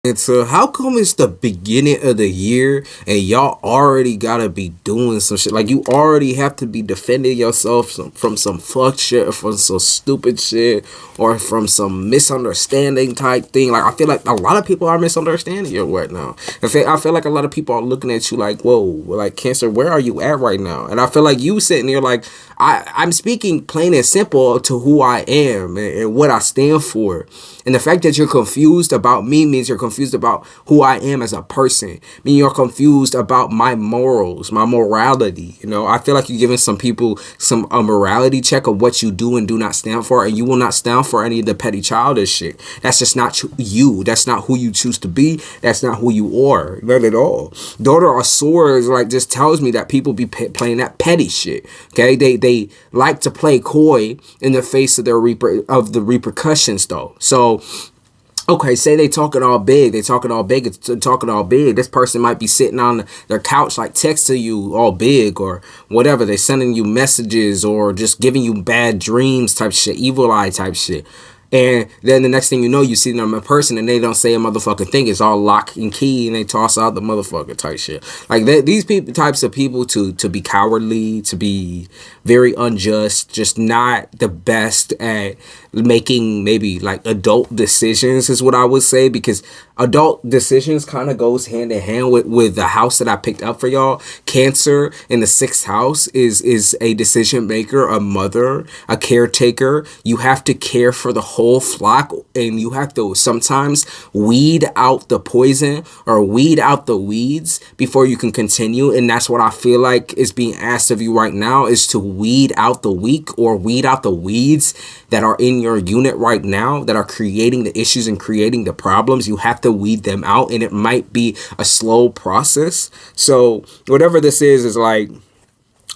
And so how come it's the beginning of the year and y'all already gotta be doing some shit? Like you already have to be defending yourself from some fuck shit or from some stupid shit or from some misunderstanding type thing. Like I feel like a lot of people are misunderstanding you right now. I feel like a lot of people are looking at you like, whoa, like Cancer, where are you at right now? And I feel like you sitting there like I'm speaking plain and simple to who I am and what I stand for. And the fact that you're confused about me means you're confused about who I am as a person. Mean you're confused about my morals, my morality. You know, I feel like you're giving some people some a morality check of what you do and do not stand for, and you will not stand for any of the petty childish shit. That's just not you. That's not who you choose to be. That's not who you are. Not at all. Daughter of Swords like just tells me that people be playing that petty shit. Okay, they like to play coy in the face of the repercussions though. So okay, say they talking all big, talking all big. This person might be sitting on their couch, like texting you all big or whatever. They sending you messages or just giving you bad dreams type shit, evil eye type shit. And then the next thing you know, you see them in person and they don't say a motherfucking thing. It's all lock and key and they toss out the motherfucker type shit. Like these people, types of people to be cowardly, to be very unjust, just not the best at making maybe like adult decisions is what I would say, because adult decisions kind of goes hand in hand with the house that I picked up for y'all. Cancer in the 6th house is a decision maker, a mother, a caretaker. You have to care for the whole flock and you have to sometimes weed out the poison or weed out the weeds before you can continue. And that's what I feel like is being asked of you right now, is to weed out the weak or weed out the weeds that are in your unit right now that are creating the issues and creating the problems. You have to weed them out, and it might be a slow process. So whatever this is like,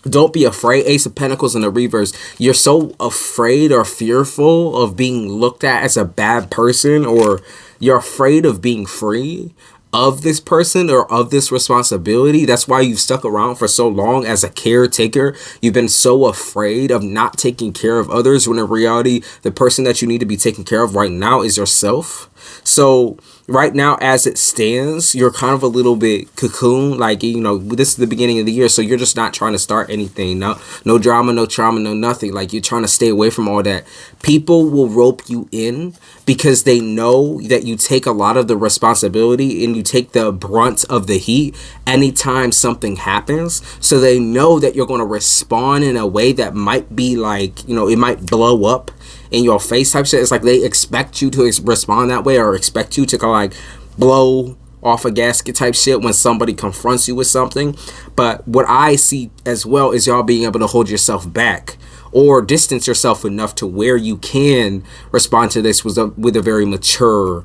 don't be afraid. Ace of Pentacles in the reverse. You're so afraid or fearful of being looked at as a bad person, or you're afraid of being free of this person or of this responsibility. That's why you've stuck around for so long as a caretaker. You've been so afraid of not taking care of others, when in reality, the person that you need to be taking care of right now is yourself. So right now, as it stands, you're kind of a little bit cocoon. Like, you know, this is the beginning of the year, so you're just not trying to start anything. No drama, no trauma, no nothing. Like, you're trying to stay away from all that. People will rope you in because they know that you take a lot of the responsibility and you take the brunt of the heat anytime something happens. So they know that you're going to respond in a way that might be like, you know, it might blow up in your face type shit. It's like they expect you to respond that way, or expect you to kind of like blow off a gasket type shit when somebody confronts you with something. But what I see as well is y'all being able to hold yourself back or distance yourself enough to where you can respond to this with a very mature,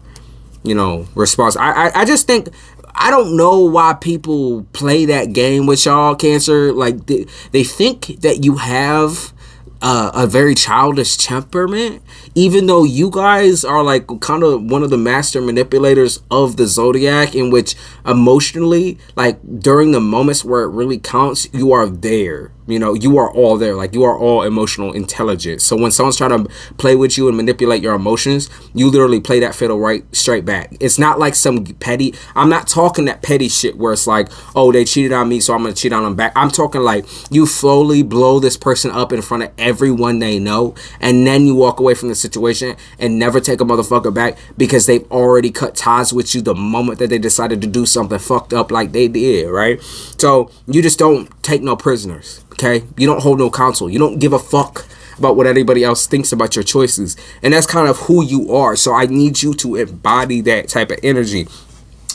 you know, response. I just think, I don't know why people play that game with y'all, Cancer. Like they think that you have a very childish temperament, even though you guys are like kind of one of the master manipulators of the zodiac, in which emotionally, like during the moments where it really counts, you are there. You know, you are all there. Like, you are all emotional intelligence. So when someone's trying to play with you and manipulate your emotions, you literally play that fiddle right straight back. It's not like some petty, I'm not talking that petty shit where it's like, oh, they cheated on me, so I'm gonna cheat on them back. I'm talking like you slowly blow this person up in front of everyone they know, and then you walk away from the situation and never take a motherfucker back because they've already cut ties with you the moment that they decided to do something fucked up like they did, right? So you just don't take no prisoners. Okay, you don't hold no counsel. You don't give a fuck about what anybody else thinks about your choices. And that's kind of who you are. So I need you to embody that type of energy.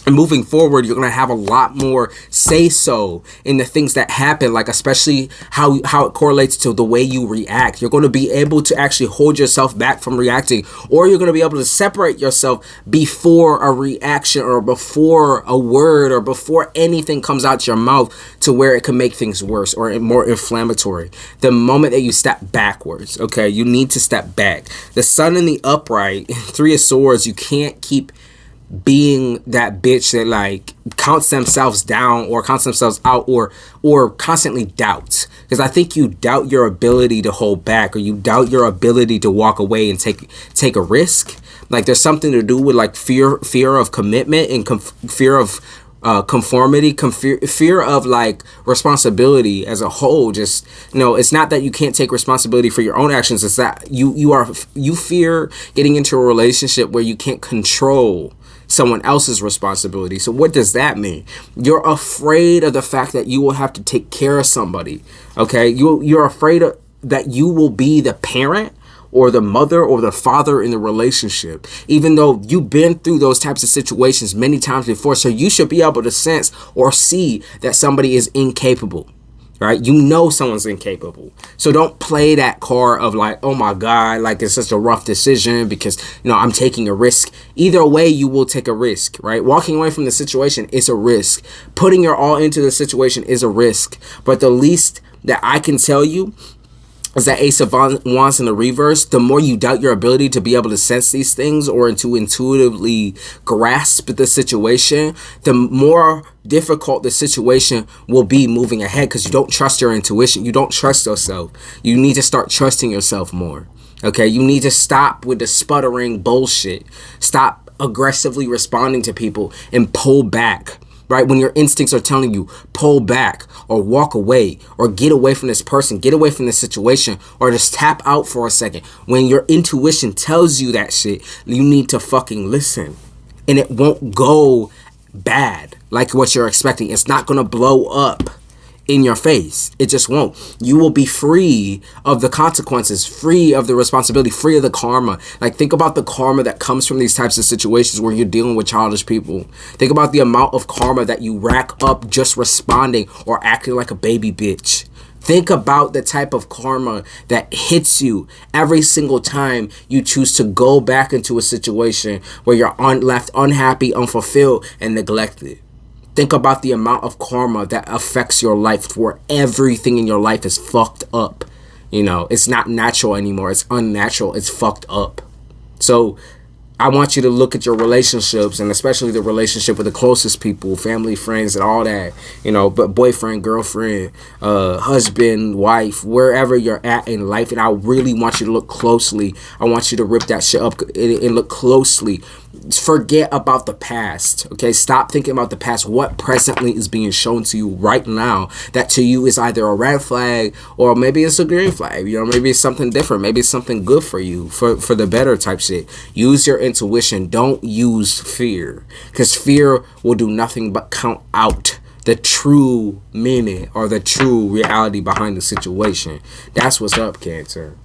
And moving forward, you're going to have a lot more say-so in the things that happen, like especially how it correlates to the way you react. You're going to be able to actually hold yourself back from reacting, or you're going to be able to separate yourself before a reaction or before a word or before anything comes out your mouth to where it can make things worse or more inflammatory. The moment that you step backwards, okay, you need to step back. The sun in the upright, 3 of Swords, you can't keep being that bitch that like counts themselves down or counts themselves out or constantly doubts, because I think you doubt your ability to hold back, or you doubt your ability to walk away and take a risk. Like there's something to do with like fear of commitment and fear of conformity, fear of like responsibility as a whole. Just, you know, it's not that you can't take responsibility for your own actions. It's that you fear getting into a relationship where you can't control someone else's responsibility. So what does that mean? You're afraid of the fact that you will have to take care of somebody. Okay, you're afraid that you will be the parent or the mother or the father in the relationship, even though you've been through those types of situations many times before. So you should be able to sense or see that somebody is incapable, right? You know someone's incapable. So don't play that card of like, oh my God, like it's such a rough decision because, you know, I'm taking a risk. Either way, you will take a risk, right? Walking away from the situation is a risk. Putting your all into the situation is a risk. But the least that I can tell you is that Ace of Wands in the reverse. The more you doubt your ability to be able to sense these things or to intuitively grasp the situation, the more difficult the situation will be moving ahead, because you don't trust your intuition. You don't trust yourself. You need to start trusting yourself more. Okay, you need to stop with the sputtering bullshit. Stop aggressively responding to people and pull back. Right? When your instincts are telling you pull back or walk away or get away from this person, get away from this situation, or just tap out for a second. When your intuition tells you that shit, you need to fucking listen. And it won't go bad like what you're expecting. It's not going to blow up in your face. It just won't. You will be free of the consequences, free of the responsibility, free of the karma. Like, think about the karma that comes from these types of situations where you're dealing with childish people. Think about the amount of karma that you rack up just responding or acting like a baby bitch. Think about the type of karma that hits you every single time you choose to go back into a situation where you're left unhappy, unfulfilled, and neglected. Think about the amount of karma that affects your life, where everything in your life is fucked up. You know, it's not natural anymore. It's unnatural. It's fucked up. So I want you to look at your relationships, and especially the relationship with the closest people, family, friends, and all that, you know, but boyfriend, girlfriend, husband, wife, wherever you're at in life. And I really want you to look closely. I want you to rip that shit up and look closely. Forget about the past, okay? Stop thinking about the past. What presently is being shown to you right now that to you is either a red flag or maybe it's a green flag, you know, maybe it's something different, maybe it's something good for you, for the better type shit. Use your intuition. Don't use fear, because fear will do nothing but count out the true meaning or the true reality behind the situation. That's what's up, Cancer.